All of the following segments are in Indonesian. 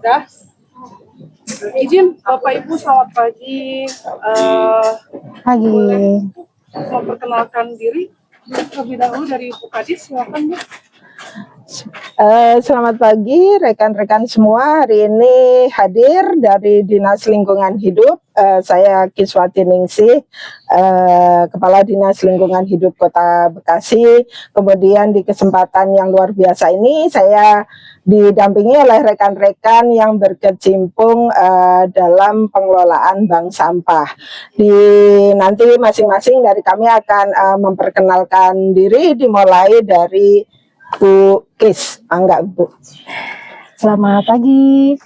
sudah. Izin Bapak Ibu, selamat pagi. Pagi. Boleh memperkenalkan diri terlebih dahulu dari Bu Kadis, silakan Bu. Selamat pagi rekan-rekan semua. Hari ini hadir dari Dinas Lingkungan Hidup. Saya Kiswati Ningsih, Kepala Dinas Lingkungan Hidup Kota Bekasi. Kemudian di kesempatan yang luar biasa ini saya didampingi oleh rekan-rekan yang berkecimpung dalam pengelolaan bank sampah. Nanti masing-masing dari kami akan memperkenalkan diri, dimulai dari Bu Kis, enggak Bu. Selamat pagi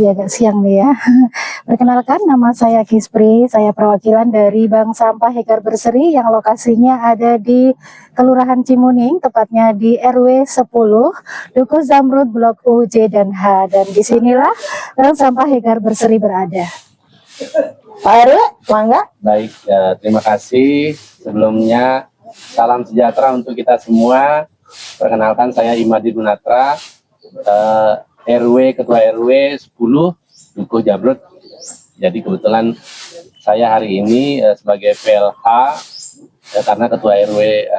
agak siang nih ya. Perkenalkan, nama saya Kispri, saya perwakilan dari Bank Sampah Hegar Berseri yang lokasinya ada di Kelurahan Cimuning, tepatnya di RW 10, Duku Zamrud, Blok U, J, dan H. Dan disinilah Bank Sampah Hegar Berseri berada. Pak RW, mangga. Baik, terima kasih. Sebelumnya, salam sejahtera untuk kita semua. Perkenalkan, saya Imadi Dunatra, Ketua RW 10 Dukuh Jamrud. Jadi kebetulan saya hari ini sebagai PLH karena Ketua RW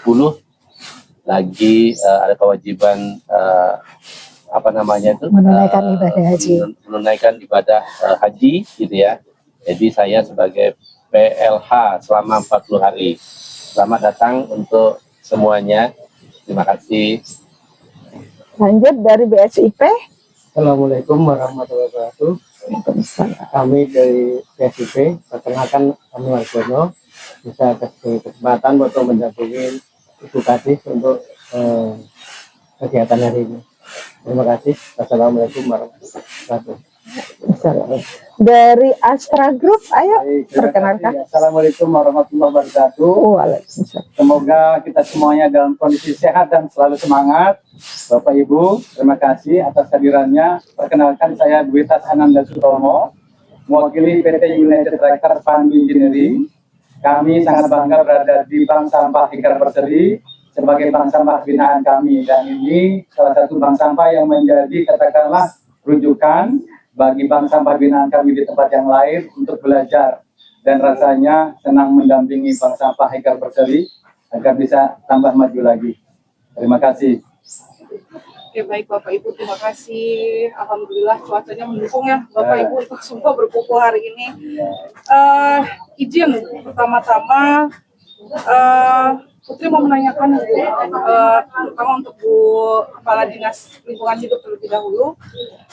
10 lagi ada kewajiban menunaikan ibadah haji. Menunaikan ibadah haji gitu ya. Jadi saya sebagai PLH selama 40 hari. Selamat datang untuk semuanya, terima kasih. Lanjut dari BSIP. Assalamualaikum warahmatullahi wabarakatuh. Kami dari BSIP, perkenalkan kami Wargono, bisa kasih kesempatan untuk mendampingi Ibu Kadis untuk kegiatan hari ini. Terima kasih. Wassalamualaikum warahmatullahi wabarakatuh. Dari Astra Group, ayo perkenalkan. Assalamualaikum warahmatullahi wabarakatuh. Waalaikumsalam. Semoga kita semuanya dalam kondisi sehat dan selalu semangat. Bapak Ibu, terima kasih atas hadirannya. Perkenalkan, saya Gwitas Ananda Sutomo, mewakili PT United Tractor Farm Engineering. Kami sangat bangga berada di Bank Sampah Hegar Berseri sebagai bank sampah binaan kami, dan ini salah satu bank sampah yang menjadi katakanlah rujukan bagi bank sampah binaan kami di tempat yang lain untuk belajar, dan rasanya senang mendampingi bank sampah Hegar Berseri agar bisa tambah maju lagi. Terima kasih. Oke, baik Bapak Ibu, terima kasih. Alhamdulillah cuacanya mendukung ya Bapak Ibu untuk semua berkumpul hari ini. Izin pertama-tama Putri mau menanyakan terutama untuk Bu Kepala Dinas Lingkungan Hidup terlebih dahulu,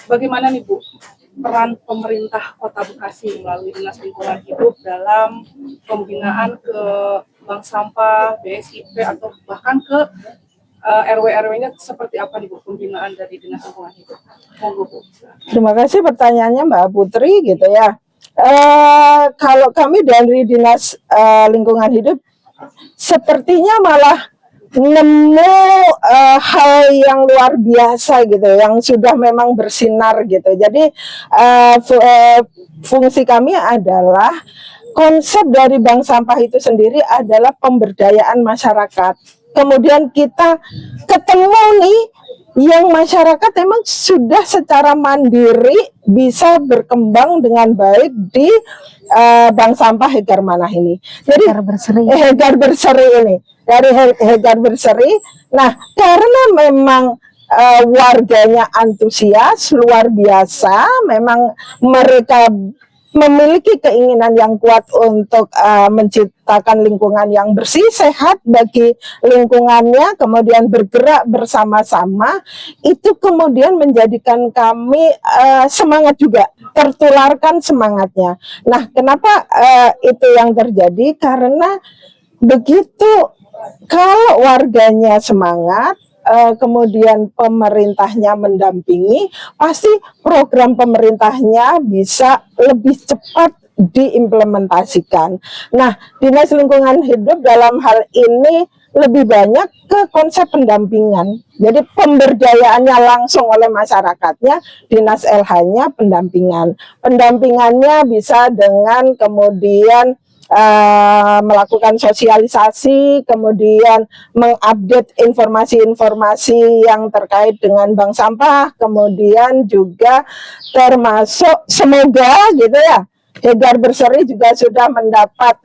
bagaimana nih Bu peran pemerintah Kota Bekasi melalui Dinas Lingkungan Hidup dalam pembinaan ke bank sampah, BSIP, atau bahkan ke RW-RW-nya seperti apa nih Bu pembinaan dari Dinas Lingkungan Hidup? Monggo Bu. Terima kasih pertanyaannya Mbak Putri gitu ya. Kalau kami dari Dinas Lingkungan Hidup sepertinya malah nemu hal yang luar biasa gitu, yang sudah memang bersinar gitu. Jadi fungsi kami adalah, konsep dari bank sampah itu sendiri adalah pemberdayaan masyarakat. Kemudian kita ketemu nih yang masyarakat memang sudah secara mandiri bisa berkembang dengan baik di bank sampah Hegar Manah ini. Jadi Hegar Berseri ini, dari Hegar Berseri. Nah, karena memang warganya antusias luar biasa, memang mereka memiliki keinginan yang kuat untuk menciptakan lingkungan yang bersih, sehat bagi lingkungannya, kemudian bergerak bersama-sama, itu kemudian menjadikan kami semangat juga, tertularkan semangatnya. Nah, kenapa itu yang terjadi? Karena begitu kalau warganya semangat, kemudian pemerintahnya mendampingi, pasti program pemerintahnya bisa lebih cepat diimplementasikan. Nah, Dinas Lingkungan Hidup dalam hal ini lebih banyak ke konsep pendampingan. Jadi pemberdayaannya langsung oleh masyarakatnya, Dinas LH-nya pendampingan. Pendampingannya bisa dengan kemudian melakukan sosialisasi, kemudian mengupdate informasi-informasi yang terkait dengan bank sampah, kemudian juga termasuk semoga gitu ya, Hegar Berseri juga sudah mendapat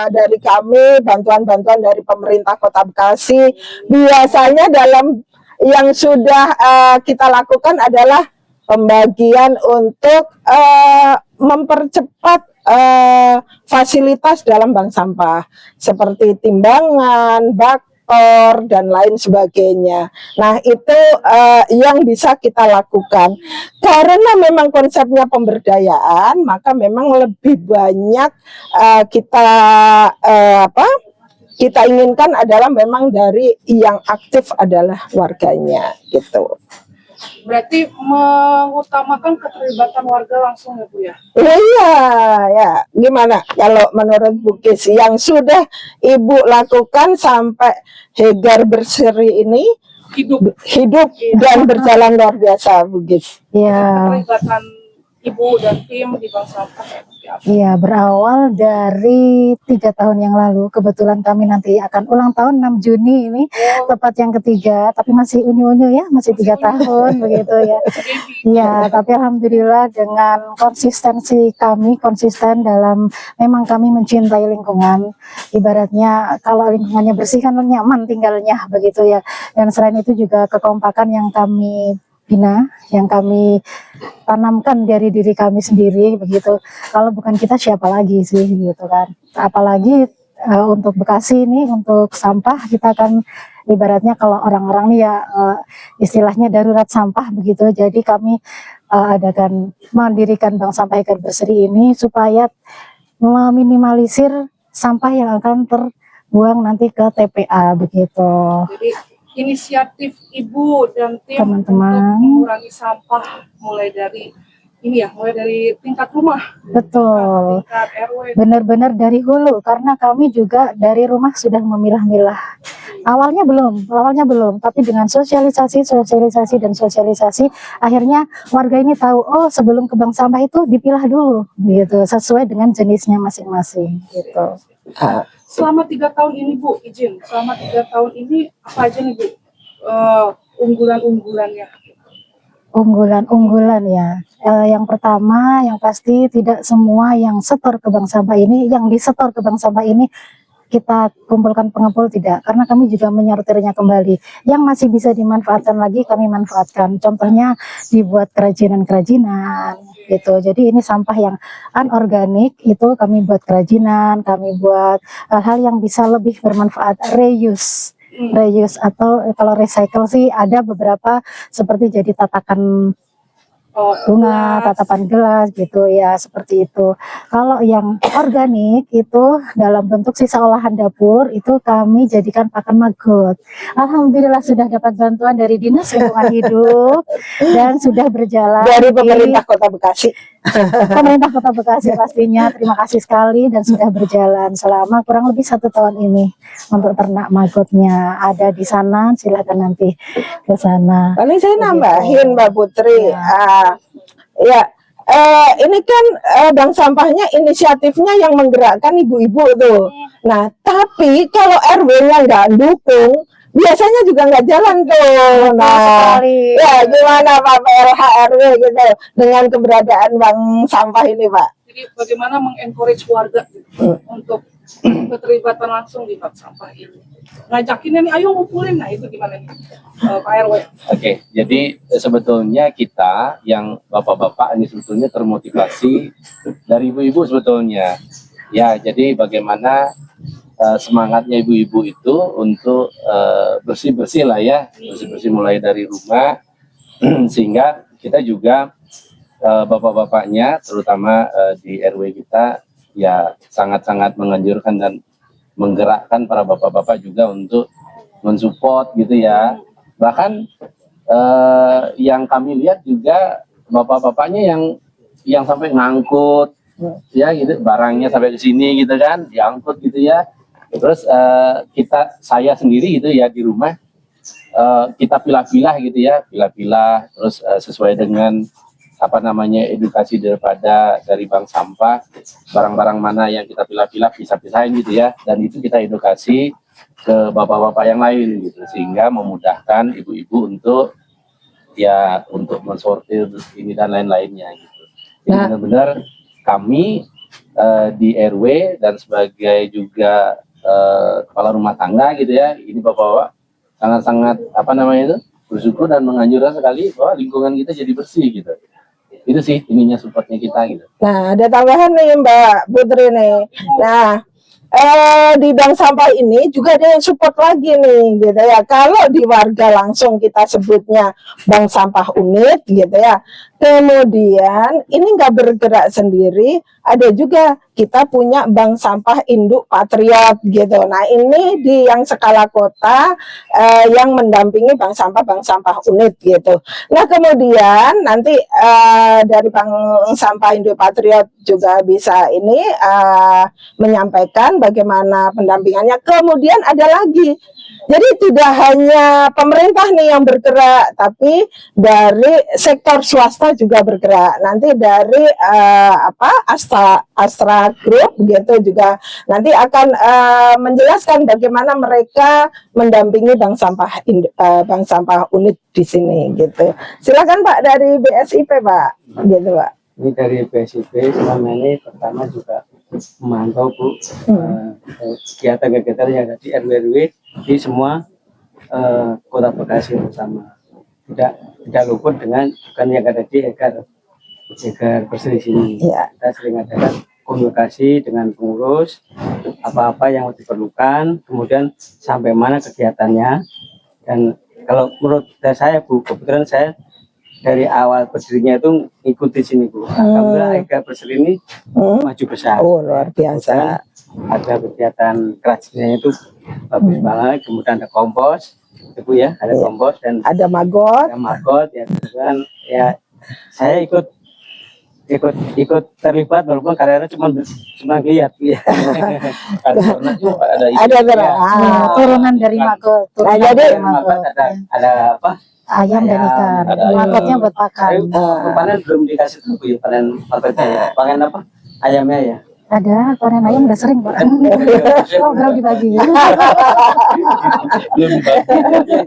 dari kami bantuan-bantuan dari pemerintah Kota Bekasi. Biasanya dalam yang sudah kita lakukan adalah pembagian untuk mempercepat fasilitas dalam bank sampah seperti timbangan, baktor, dan lain sebagainya. Nah, itu yang bisa kita lakukan. Karena memang konsepnya pemberdayaan, maka memang lebih banyak kita inginkan adalah memang dari yang aktif adalah warganya gitu. Berarti mengutamakan keterlibatan warga langsung ya Bu ya? Iya, ya. Gimana kalau menurut Bu Kis yang sudah Ibu lakukan sampai Hegar Berseri ini hidup dan berjalan luar biasa, Bu Kis? Ya, Keterlibatan Ibu dan tim di bank sampah seperti apa? iya, berawal dari 3 tahun yang lalu. Kebetulan kami nanti akan ulang tahun 6 Juni ini, tepat yang ketiga, tapi masih unyu-unyu ya, masih 3 tahun begitu ya. Iya, tapi alhamdulillah dengan konsistensi kami, konsisten dalam memang kami mencintai lingkungan. Ibaratnya kalau lingkungannya bersih kan nyaman tinggalnya begitu ya. Dan selain itu juga kekompakan yang kami bina, yang kami tanamkan dari diri kami sendiri begitu. Kalau bukan kita siapa lagi sih gitu kan. Apalagi untuk Bekasi ini, untuk sampah kita kan ibaratnya kalau orang-orang nih ya istilahnya darurat sampah begitu. Jadi kami mendirikan Bank Sampah Hegar Berseri ini supaya meminimalisir sampah yang akan terbuang nanti ke TPA begitu. Jadi inisiatif Ibu dan tim Teman-teman. untuk mengurangi sampah mulai dari tingkat rumah, Betul. tingkat RW. Benar-benar dari hulu karena kami juga dari rumah sudah memilah-milah. Awalnya belum, tapi dengan sosialisasi dan sosialisasi akhirnya warga ini tahu, oh sebelum ke bank sampah itu dipilah dulu gitu, sesuai dengan jenisnya masing-masing gitu. Selama 3 tahun ini Bu, selama 3 tahun ini apa aja nih Bu unggulan-unggulannya? Unggulan ya. Yang pertama, yang pasti tidak semua yang setor ke bank sampah ini, yang disetor ke bank sampah ini kita kumpulkan pengepul, tidak, karena kami juga menyortirnya kembali. Yang masih bisa dimanfaatkan lagi kami manfaatkan. Contohnya dibuat kerajinan-kerajinan gitu. Jadi ini sampah yang anorganik itu kami buat kerajinan, kami buat hal-hal yang bisa lebih bermanfaat, reuse atau kalau recycle sih ada beberapa seperti jadi tatakan bunga, tatapan gelas gitu ya, seperti itu. Kalau yang organik itu dalam bentuk sisa olahan dapur itu kami jadikan pakan maggot. Alhamdulillah sudah dapat bantuan dari Dinas Lingkungan Hidup dan sudah berjalan Dari pemerintah Kota Bekasi. Pemerintah Kota Bekasi pastinya. Terima kasih sekali dan sudah berjalan selama kurang lebih 1 tahun ini untuk ternak maggotnya. Ada di sana, silakan nanti ke sana. Paling saya nambahin Mbak Putri. Ini kan bank sampahnya inisiatifnya yang menggerakkan ibu-ibu tuh. Nah, tapi kalau RW-nya nggak dukung, biasanya juga nggak jalan tuh. Nah, ya gimana Pak PLH RW gitu dengan keberadaan bank sampah ini, Pak? Jadi bagaimana mengencourage warga untuk keterlibatan langsung di bank sampah ini? Ngajakinnya nih, ayo ngumpulin, nah itu gimana nih Pak RW? Oke, jadi sebetulnya kita yang bapak-bapak ini sebetulnya termotivasi dari ibu-ibu sebetulnya. Ya, jadi bagaimana semangatnya ibu-ibu itu untuk bersih-bersih lah ya, bersih-bersih mulai dari rumah, sehingga kita juga bapak-bapaknya terutama di RW kita ya sangat-sangat menganjurkan dan menggerakkan para bapak-bapak juga untuk mensupport gitu ya. Bahkan yang kami lihat juga bapak-bapaknya yang sampai ngangkut ya gitu, barangnya sampai ke sini gitu kan, diangkut gitu ya. Terus saya sendiri gitu ya di rumah kita pilah-pilah gitu ya, pilah-pilah terus sesuai dengan apa namanya edukasi dari bank sampah, barang-barang mana yang kita pilah-pilah, pisah-pisahin gitu ya, dan itu kita edukasi ke bapak-bapak yang lain gitu, sehingga memudahkan ibu-ibu untuk mensortir ini dan lain-lainnya gitu. Jadi Nah. benar-benar kami di RW dan sebagai juga kepala rumah tangga gitu ya, ini bapak-bapak sangat-sangat apa namanya itu bersyukur dan menganjurkan sekali bahwa lingkungan kita jadi bersih gitu. Itu sih ininya supportnya kita gitu. Nah, ada tambahan nih Mbak Putri nih. Nah, di bank sampah ini juga ada yang support lagi nih gitu ya. Kalau di warga langsung kita sebutnya bank sampah unit gitu ya. Kemudian ini nggak bergerak sendiri, ada juga kita punya bank sampah induk patriot gitu. Nah ini di yang skala kota yang mendampingi bank sampah unit gitu. Nah kemudian nanti dari bank sampah induk patriot juga bisa ini menyampaikan bagaimana pendampingannya. Kemudian ada lagi, jadi tidak hanya pemerintah nih yang bergerak, tapi dari sektor swasta juga bergerak. Nanti dari Astra Group gitu juga nanti akan menjelaskan bagaimana mereka mendampingi bank sampah unit di sini gitu. Silakan Pak dari BSIP Pak, gitu Pak. Ini dari BSIP selama ini pertama juga memantau Bu kegiatan-kegiatan yang ada di RW di semua kota Bekasi bersama. Tidak luput dengan bukan yang ada di Hegar Berseri sini. Ya. Kita sering adakan komunikasi dengan pengurus apa-apa yang diperlukan, kemudian sampai mana kegiatannya. Dan kalau menurut saya Bu, kebetulan saya dari awal berdirinya itu ikuti sini Bu. Alhamdulillah Hegar Berseri ini maju besar. Oh luar biasa. Ada kegiatan kerajinan itu bagus banget. Kemudian ada kompos, Bu ya, ada kompos dan ada magot ya, kan ya saya ikut terlibat walaupun karirnya cuma lihat ya. ada Turunan dari magot. Nah, jadi ada apa? Ayam dan ikan. Magotnya buat pakan. Panen belum dikasih tahu ya, panen magotnya ya. Panen apa? Ayamnya ya. Ada panen ayam udah sering Pak. Oh belum dibagi.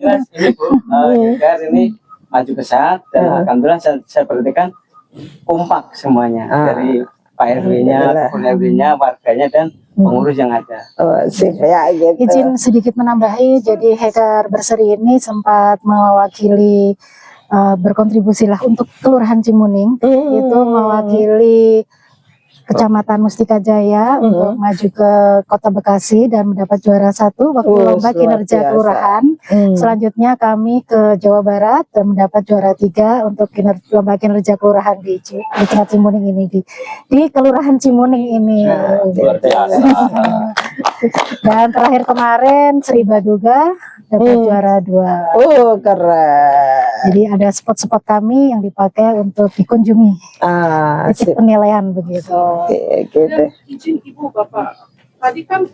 Jelas ini Bu, Hegar ini maju besar dan alhamdulillah saya perhatikan kompak semuanya dari Pak RW-nya, RW-nya, warganya dan pengurus yang ada. Oh, sip ya gitu. Izin sedikit menambahi, jadi Hegar Berseri ini sempat mewakili berkontribusi lah untuk Kelurahan Cimuning, itu mewakili Kecamatan Mustika Jaya untuk maju ke Kota Bekasi dan mendapat juara 1 waktu lomba kinerja kelurahan. Selanjutnya kami ke Jawa Barat dan mendapat juara 3 untuk lomba kinerja kelurahan di Cimuning ini di Kelurahan Cimuning ini. Luar biasa. Dan terakhir kemarin Sri Baduga dapat juara 2. Oh keren. Jadi ada spot-spot kami yang dipakai untuk dikunjungi. Titik penilaian begitu. Gitu. Dan izin Ibu Bapak, tadi kan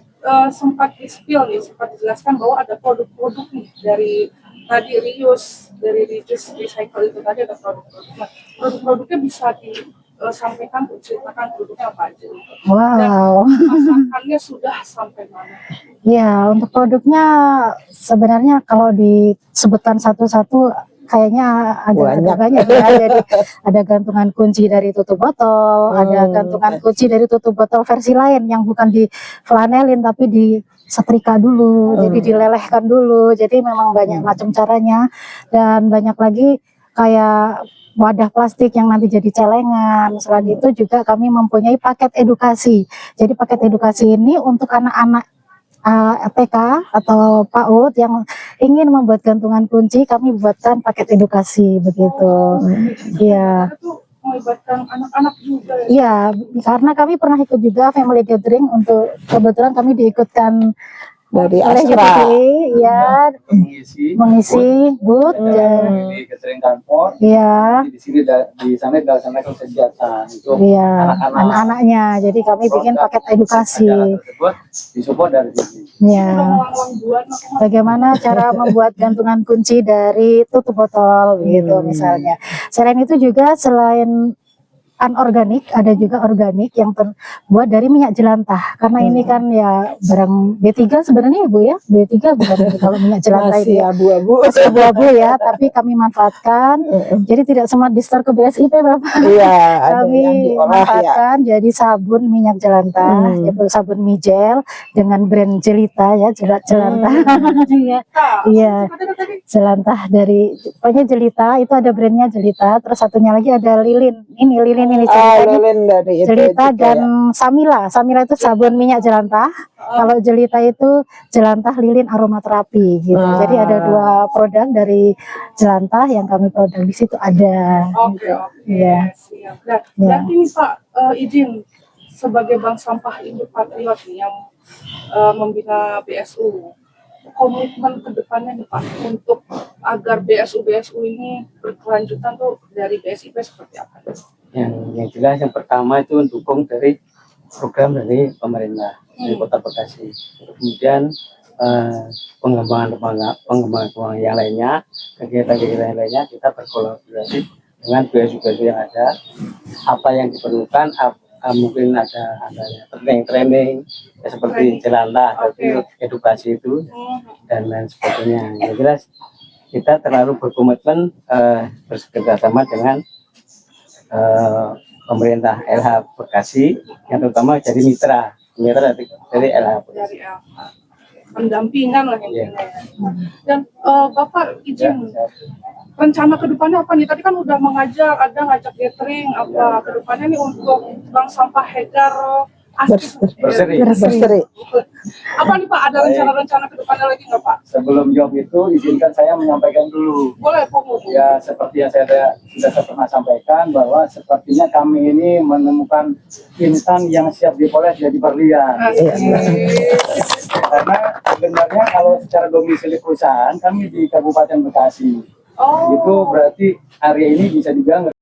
sempat di-spill nih, sempat dijelaskan bahwa ada produk-produk nih dari tadi reuse, dari reduce, recycle itu tadi ada produk-produk. Nah, produk-produknya bisa disampaikan, ceritakan produknya apa aja. Dan masakannya sudah sampai mana? Ya, untuk produknya sebenarnya kalau disebutkan satu-satu kayaknya agak banyak ya. Jadi ada gantungan kunci dari tutup botol, ada gantungan kunci dari tutup botol versi lain yang bukan di flanelin tapi di setrika dulu, jadi dilelehkan dulu. Jadi memang banyak macam caranya dan banyak lagi kayak wadah plastik yang nanti jadi celengan. Selain itu juga kami mempunyai paket edukasi. Jadi paket edukasi ini untuk anak-anak TK atau PAUD yang ingin membuat gantungan kunci, kami buatkan paket edukasi begitu. Iya. Melibatkan anak-anak juga. Iya, karena kami pernah ikut juga family gathering untuk kebetulan kami diikutkan dari oleh Astra. UPTI ya mengisi booth dan di catering kantor. ya Di sini di sana dilaksanakan kegiatan itu ya anak-anaknya. Jadi kami bikin paket edukasi. tersebut disupport dari sini. Ya. Bagaimana cara membuat gantungan kunci dari tutup botol gitu misalnya. Selain itu juga selain anorganik ada juga organik yang terbuat dari minyak jelantah. Karena ini kan ya barang B3 sebenarnya Ibu ya. B3 bukan kalau minyak jelantah itu Masih ya. abu-abu. Masih abu-abu ya, tapi kami manfaatkan. Jadi tidak semua di-store ke BSIP Bapak. Iya, ada Kami yang diolah ya. manfaatkan jadi sabun minyak jelantah, yaitu sabun mijel dengan brand Jelita ya, jelantah. Iya, iya, jelantah dari pokoknya Jelita itu ada brandnya Jelita. Terus satunya lagi ada Lilin. Ini Lilin ini Lilin dari itu Jelita juga dan ya. Samila. Samila itu sabun minyak jelantah. Kalau Jelita itu jelantah lilin aromaterapi gitu. Jadi ada dua produk dari jelantah yang kami produk di situ ada. Oke, gitu. oke. Iya. Siap. Nah, Ya. berarti nih Pak, izin sebagai Bank Sampah Induk Patriot nih yang membina BSU, komitmen ke depannya nih Pak untuk agar BSU ini berkelanjutan tuh dari BSIP seperti apa? Yang jelas yang pertama itu mendukung dari program dari pemerintah dari Kota Bekasi. Kemudian pengembangan yang lainnya, kegiatan-kegiatan yang lainnya kita berkolaborasi dengan BSU-BSU yang ada. Apa yang diperlukan, mungkin ada training ya, seperti jelantah, tapi edukasi itu dan lain sebagainya. Yang jelas kita terlalu berkomitmen bekerjasama dengan pemerintah LH Bekasi yang terutama jadi mitra dari LH Bekasi. Dari pendampingan lah intinya. Dan Bapak izin rencana kedepannya apa nih? Tadi kan udah ngajak catering apa kedepannya nih untuk Bank Sampah Hegar Berseri. Apa nih Pak? Ada rencana-rencana kedepannya lagi nggak Pak? Sebelum jawab itu, izinkan saya menyampaikan dulu. Boleh Pak. Ya, seperti yang sudah saya pernah sampaikan bahwa sepertinya kami ini menemukan insan yang siap dipoles jadi berlian. Karena sebenarnya kalau secara domisili perusahaan kami di Kabupaten Bekasi. Itu berarti area ini bisa dibilang